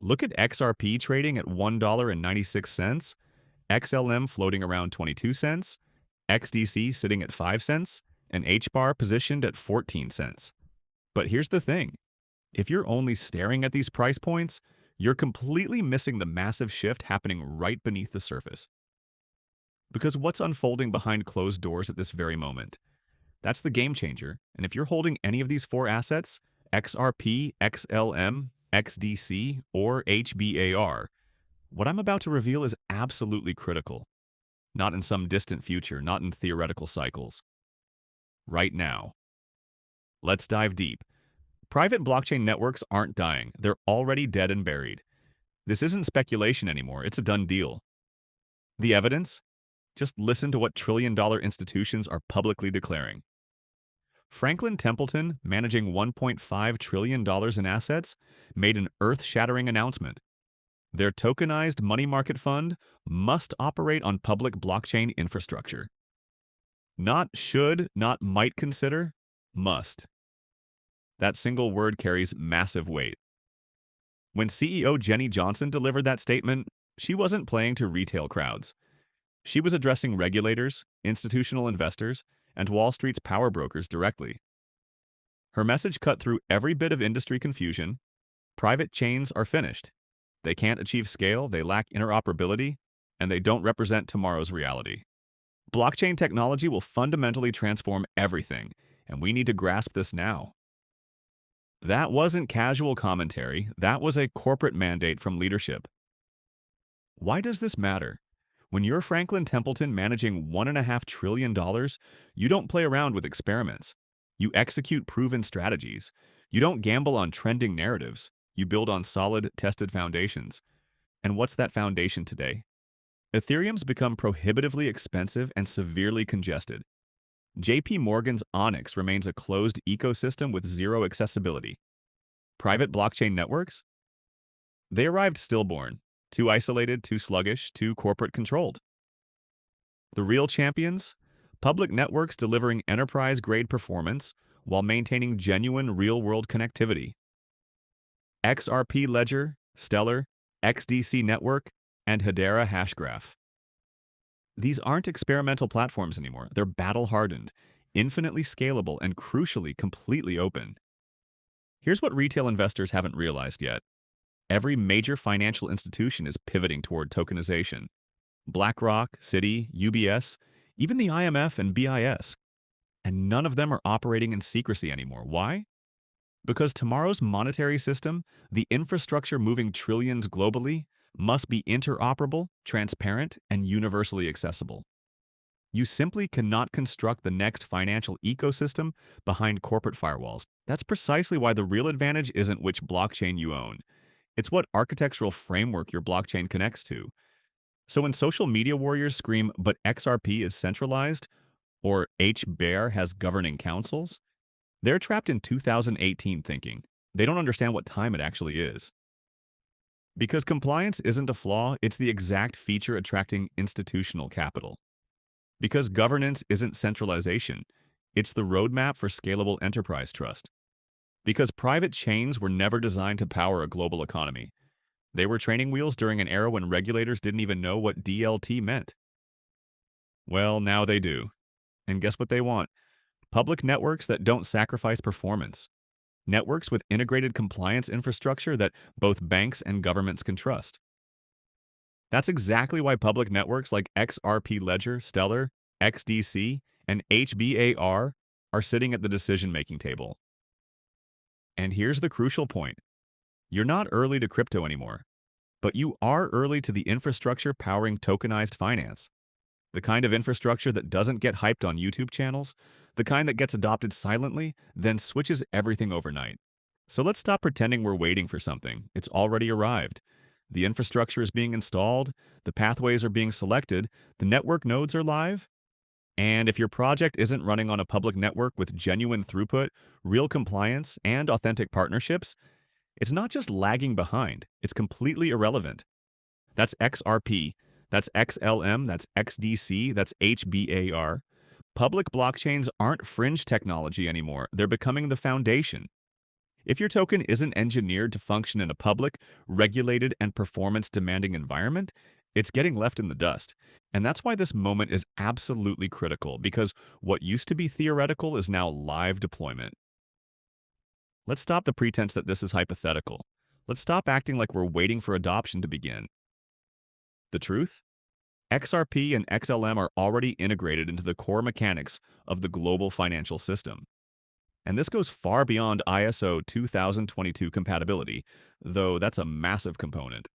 Look at XRP trading at $1.96, XLM floating around 22 cents, XDC sitting at 5 cents, and HBAR positioned at 14 cents. But here's the thing. If you're only staring at these price points, you're completely missing the massive shift happening right beneath the surface. Because what's unfolding behind closed doors at this very moment? That's the game changer. And if you're holding any of these four assets, XRP, XLM, XDC, or HBAR, what I'm about to reveal is absolutely critical. Not in some distant future, not in theoretical cycles. Right now. Let's dive deep. Private blockchain networks aren't dying. They're already dead and buried. This isn't speculation anymore. It's a done deal. The evidence? Just listen to what trillion-dollar institutions are publicly declaring. Franklin Templeton, managing $1.5 trillion in assets, made an earth-shattering announcement. Their tokenized money market fund must operate on public blockchain infrastructure. Not should, not might consider, must. That single word carries massive weight. When CEO Jenny Johnson delivered that statement, she wasn't playing to retail crowds. She was addressing regulators, institutional investors, and Wall Street's power brokers directly. Her message cut through every bit of industry confusion. Private chains are finished. They can't achieve scale, they lack interoperability, and they don't represent tomorrow's reality. Blockchain technology will fundamentally transform everything, and we need to grasp this now. That wasn't casual commentary, that was a corporate mandate from leadership. Why does this matter? When you're Franklin Templeton managing $1.5 trillion, you don't play around with experiments. You execute proven strategies. You don't gamble on trending narratives. You build on solid, tested foundations. And what's that foundation today? Ethereum's become prohibitively expensive and severely congested. JP Morgan's Onyx remains a closed ecosystem with zero accessibility. Private blockchain networks? They arrived stillborn, too isolated, too sluggish, too corporate-controlled. The real champions? Public networks delivering enterprise-grade performance while maintaining genuine real-world connectivity. XRP Ledger, Stellar, XDC Network, and Hedera Hashgraph. These aren't experimental platforms anymore. They're battle-hardened, infinitely scalable, and crucially, completely open. Here's what retail investors haven't realized yet. Every major financial institution is pivoting toward tokenization. BlackRock, Citi, UBS, even the IMF and BIS. And none of them are operating in secrecy anymore. Why? Because tomorrow's monetary system, the infrastructure moving trillions globally, must be interoperable, transparent, and universally accessible. You simply cannot construct the next financial ecosystem behind corporate firewalls. That's precisely why the real advantage isn't which blockchain you own. It's what architectural framework your blockchain connects to. So when social media warriors scream, but XRP is centralized, or HBAR has governing councils, they're trapped in 2018 thinking. They don't understand what time it actually is. Because compliance isn't a flaw, it's the exact feature attracting institutional capital. Because governance isn't centralization, it's the roadmap for scalable enterprise trust. Because private chains were never designed to power a global economy. They were training wheels during an era when regulators didn't even know what DLT meant. Well, now they do. And guess what they want? Public networks that don't sacrifice performance. Networks with integrated compliance infrastructure that both banks and governments can trust. That's exactly why public networks like XRP Ledger, Stellar, XDC, and HBAR are sitting at the decision-making table. And here's the crucial point. You're not early to crypto anymore, but you are early to the infrastructure powering tokenized finance. The kind of infrastructure that doesn't get hyped on YouTube channels, the kind that gets adopted silently, then switches everything overnight. So let's stop pretending we're waiting for something. It's already arrived. The infrastructure is being installed, the pathways are being selected, the network nodes are live. And if your project isn't running on a public network with genuine throughput, real compliance, and authentic partnerships, it's not just lagging behind, it's completely irrelevant. That's XRP. That's XLM, that's XDC, that's HBAR. Public blockchains aren't fringe technology anymore. They're becoming the foundation. If your token isn't engineered to function in a public, regulated, and performance-demanding environment, it's getting left in the dust. And that's why this moment is absolutely critical, because what used to be theoretical is now live deployment. Let's stop the pretense that this is hypothetical. Let's stop acting like we're waiting for adoption to begin. The truth? XRP and XLM are already integrated into the core mechanics of the global financial system. And this goes far beyond ISO 2022 compatibility, though that's a massive component.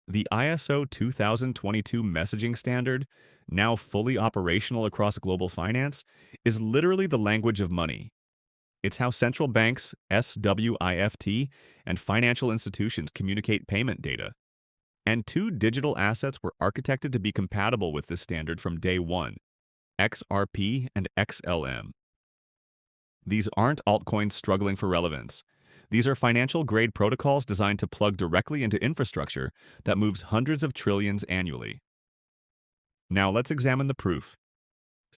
The ISO 2022 messaging standard, now fully operational across global finance, is literally the language of money. It's how central banks, SWIFT, and financial institutions communicate payment data. And two digital assets were architected to be compatible with this standard from day one: XRP and XLM. These aren't altcoins struggling for relevance. These are financial-grade protocols designed to plug directly into infrastructure that moves hundreds of trillions annually. Now let's examine the proof.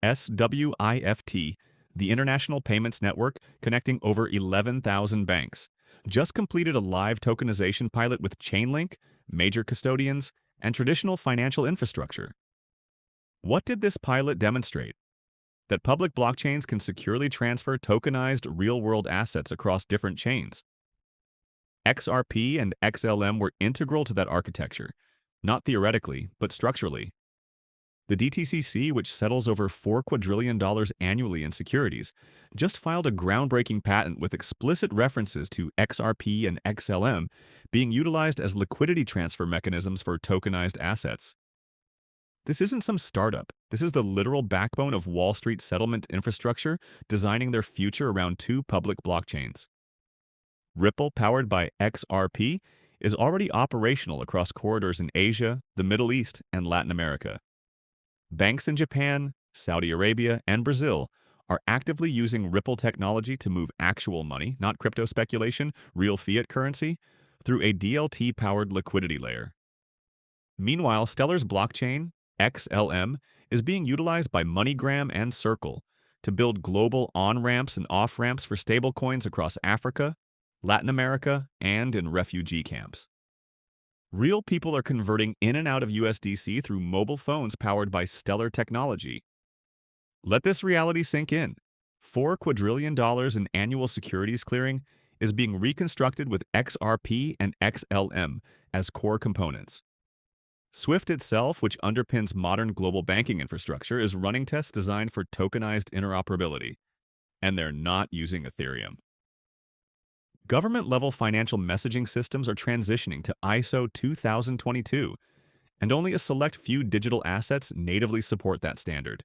SWIFT, the International Payments Network connecting over 11,000 banks, just completed a live tokenization pilot with Chainlink, major custodians, and traditional financial infrastructure. What did this pilot demonstrate? That public blockchains can securely transfer tokenized real-world assets across different chains. XRP and XLM were integral to that architecture, not theoretically, but structurally. The DTCC, which settles over $4 quadrillion annually in securities, just filed a groundbreaking patent with explicit references to XRP and XLM being utilized as liquidity transfer mechanisms for tokenized assets. This isn't some startup. This is the literal backbone of Wall Street settlement infrastructure, designing their future around two public blockchains. Ripple, powered by XRP, is already operational across corridors in Asia, the Middle East, and Latin America. Banks in Japan, Saudi Arabia, and Brazil are actively using Ripple technology to move actual money, not crypto speculation, real fiat currency, through a DLT-powered liquidity layer. Meanwhile, Stellar's blockchain, XLM, is being utilized by MoneyGram and Circle to build global on-ramps and off-ramps for stablecoins across Africa, Latin America, and in refugee camps. Real people are converting in and out of USDC through mobile phones powered by Stellar technology. Let this reality sink in. $4 quadrillion in annual securities clearing is being reconstructed with XRP and XLM as core components. SWIFT itself, which underpins modern global banking infrastructure, is running tests designed for tokenized interoperability. And they're not using Ethereum. Government-level financial messaging systems are transitioning to ISO 2022, and only a select few digital assets natively support that standard.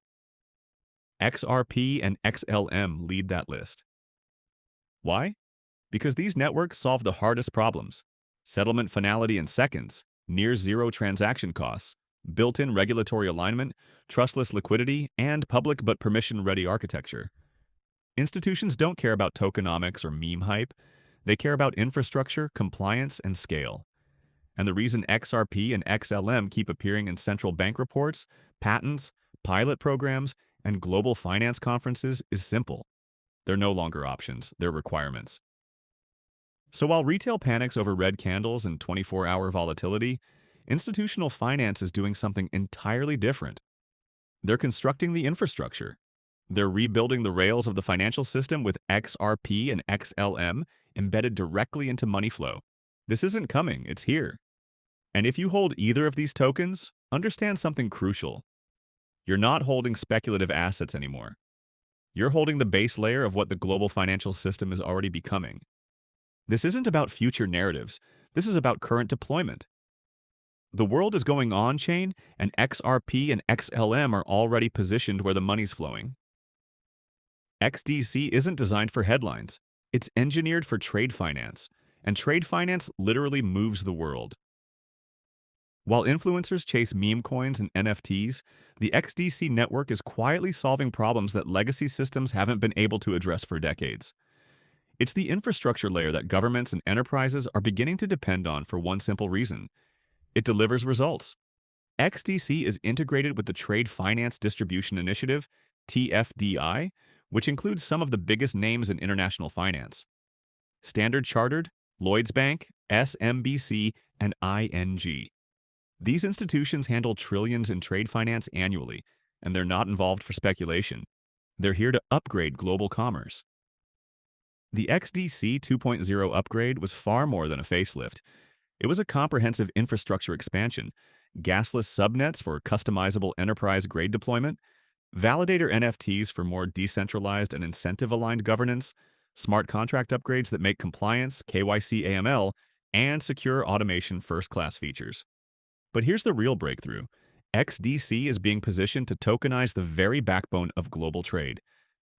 XRP and XLM lead that list. Why? Because these networks solve the hardest problems: settlement finality in seconds, near-zero transaction costs, built-in regulatory alignment, trustless liquidity, and public but permission-ready architecture. Institutions don't care about tokenomics or meme hype. They care about infrastructure, compliance, and scale. And the reason XRP and XLM keep appearing in central bank reports, patents, pilot programs, and global finance conferences is simple. They're no longer options, they're requirements. So while retail panics over red candles and 24-hour volatility, institutional finance is doing something entirely different. They're constructing the infrastructure. They're rebuilding the rails of the financial system with XRP and XLM embedded directly into money flow. This isn't coming, it's here. And if you hold either of these tokens, understand something crucial. You're not holding speculative assets anymore. You're holding the base layer of what the global financial system is already becoming. This isn't about future narratives. This is about current deployment. The world is going on-chain, and XRP and XLM are already positioned where the money's flowing. XDC isn't designed for headlines. It's engineered for trade finance, and trade finance literally moves the world. While influencers chase meme coins and NFTs, the XDC network is quietly solving problems that legacy systems haven't been able to address for decades. It's the infrastructure layer that governments and enterprises are beginning to depend on for one simple reason: it delivers results. XDC is integrated with the Trade Finance Distribution Initiative, TFDI, which includes some of the biggest names in international finance. Standard Chartered, Lloyds Bank, SMBC, and ING. These institutions handle trillions in trade finance annually, and they're not involved for speculation. They're here to upgrade global commerce. The XDC 2.0 upgrade was far more than a facelift. It was a comprehensive infrastructure expansion, gasless subnets for customizable enterprise-grade deployment, validator NFTs for more decentralized and incentive-aligned governance, smart contract upgrades that make compliance, KYC AML, and secure automation first-class features. But here's the real breakthrough. XDC is being positioned to tokenize the very backbone of global trade.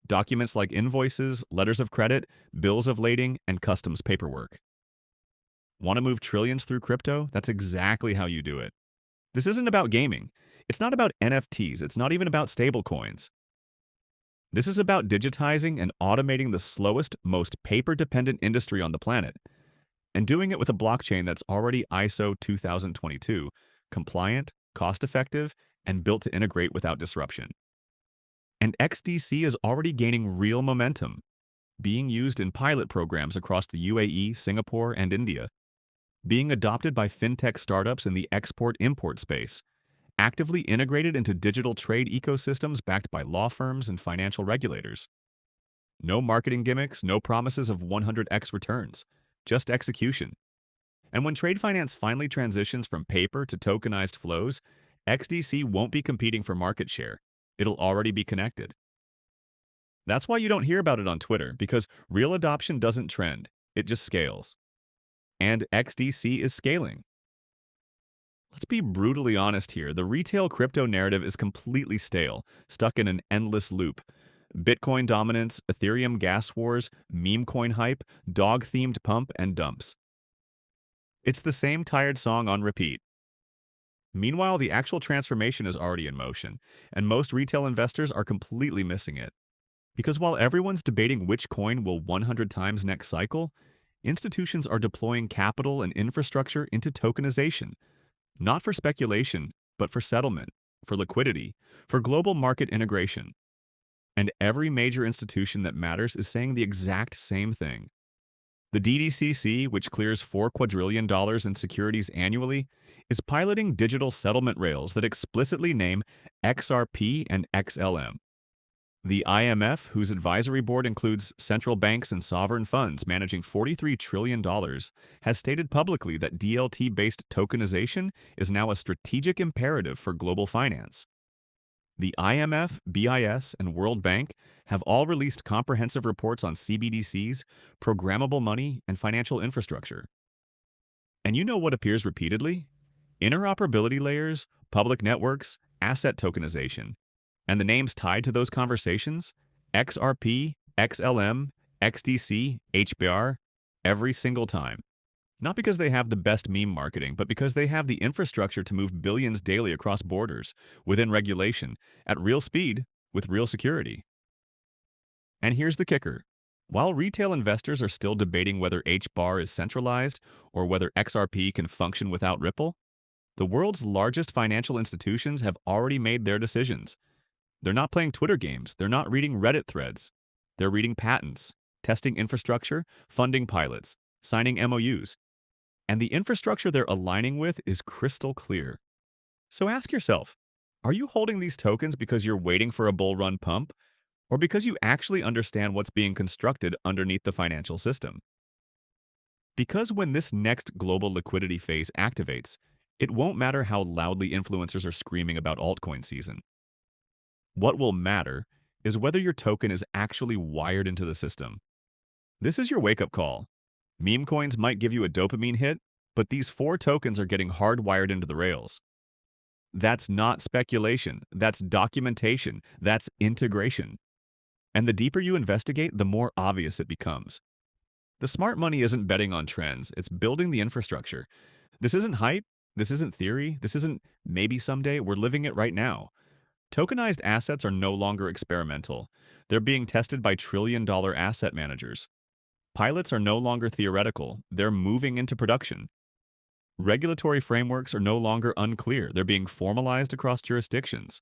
Documents like invoices, letters of credit, bills of lading, and customs paperwork. Want to move trillions through crypto? That's exactly how you do it. This isn't about gaming. It's not about NFTs. It's not even about stablecoins. This is about digitizing and automating the slowest, most paper-dependent industry on the planet, and doing it with a blockchain that's already ISO 2022, compliant, cost-effective, and built to integrate without disruption. And XDC is already gaining real momentum, being used in pilot programs across the UAE, Singapore, and India, being adopted by fintech startups in the export-import space, actively integrated into digital trade ecosystems backed by law firms and financial regulators. No marketing gimmicks, no promises of 100x returns, just execution. And when trade finance finally transitions from paper to tokenized flows, XDC won't be competing for market share. It'll already be connected. That's why you don't hear about it on Twitter, because real adoption doesn't trend, it just scales. And XDC is scaling. Let's be brutally honest here. The retail crypto narrative is completely stale, stuck in an endless loop. Bitcoin dominance, Ethereum gas wars, meme coin hype, dog-themed pump and dumps. It's the same tired song on repeat. Meanwhile, the actual transformation is already in motion, and most retail investors are completely missing it. Because while everyone's debating which coin will 100 times next cycle, institutions are deploying capital and infrastructure into tokenization, not for speculation, but for settlement, for liquidity, for global market integration. And every major institution that matters is saying the exact same thing. The DDCC, which clears $4 quadrillion in securities annually, is piloting digital settlement rails that explicitly name XRP and XLM. The IMF, whose advisory board includes central banks and sovereign funds managing $43 trillion, has stated publicly that DLT-based tokenization is now a strategic imperative for global finance. The IMF, BIS, and World Bank have all released comprehensive reports on CBDCs, programmable money, and financial infrastructure. And you know what appears repeatedly? Interoperability layers, public networks, asset tokenization. And the names tied to those conversations? XRP, XLM, XDC, HBAR, every single time. Not because they have the best meme marketing, but because they have the infrastructure to move billions daily across borders, within regulation, at real speed, with real security. And here's the kicker. While retail investors are still debating whether HBAR is centralized or whether XRP can function without Ripple, the world's largest financial institutions have already made their decisions. They're not playing Twitter games. They're not reading Reddit threads. They're reading patents, testing infrastructure, funding pilots, signing MOUs. And the infrastructure they're aligning with is crystal clear. So ask yourself, are you holding these tokens because you're waiting for a bull run pump, or because you actually understand what's being constructed underneath the financial system? Because when this next global liquidity phase activates, it won't matter how loudly influencers are screaming about altcoin season. What will matter is whether your token is actually wired into the system. This is your wake-up call. Meme coins might give you a dopamine hit, but these 4 tokens are getting hardwired into the rails. That's not speculation. That's documentation. That's integration. And the deeper you investigate, the more obvious it becomes. The smart money isn't betting on trends. It's building the infrastructure. This isn't hype. This isn't theory. This isn't maybe someday. We're living it right now. Tokenized assets are no longer experimental. They're being tested by trillion-dollar asset managers. Pilots are no longer theoretical. They're moving into production. Regulatory frameworks are no longer unclear. They're being formalized across jurisdictions.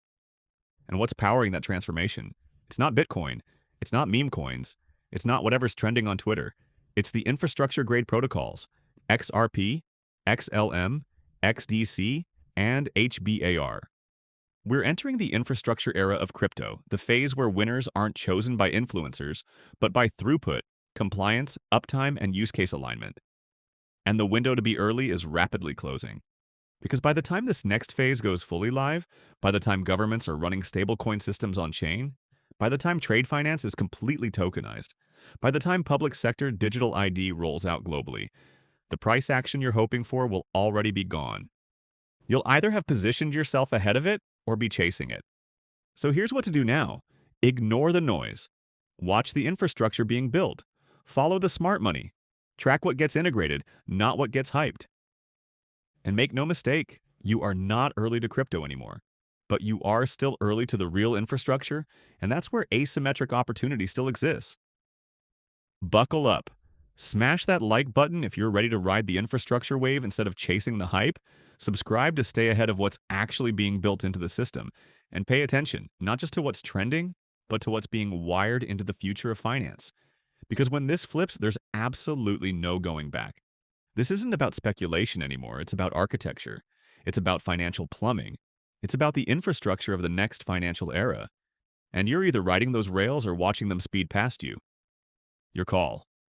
And what's powering that transformation? It's not Bitcoin. It's not meme coins. It's not whatever's trending on Twitter. It's the infrastructure-grade protocols, XRP, XLM, XDC, and HBAR. We're entering the infrastructure era of crypto, the phase where winners aren't chosen by influencers, but by throughput, compliance, uptime, and use case alignment. And the window to be early is rapidly closing. Because by the time this next phase goes fully live, by the time governments are running stablecoin systems on chain, by the time trade finance is completely tokenized, by the time public sector digital ID rolls out globally, the price action you're hoping for will already be gone. You'll either have positioned yourself ahead of it or be chasing it. So here's what to do now. Ignore the noise. Watch the infrastructure being built. Follow the smart money. Track what gets integrated, not what gets hyped. And make no mistake, you are not early to crypto anymore. But you are still early to the real infrastructure, and that's where asymmetric opportunity still exists. Buckle up. Smash that like button if you're ready to ride the infrastructure wave instead of chasing the hype. Subscribe to stay ahead of what's actually being built into the system. And pay attention, not just to what's trending, but to what's being wired into the future of finance. Because when this flips, there's absolutely no going back. This isn't about speculation anymore, it's about architecture. It's about financial plumbing. It's about the infrastructure of the next financial era. And you're either riding those rails or watching them speed past you. Your call.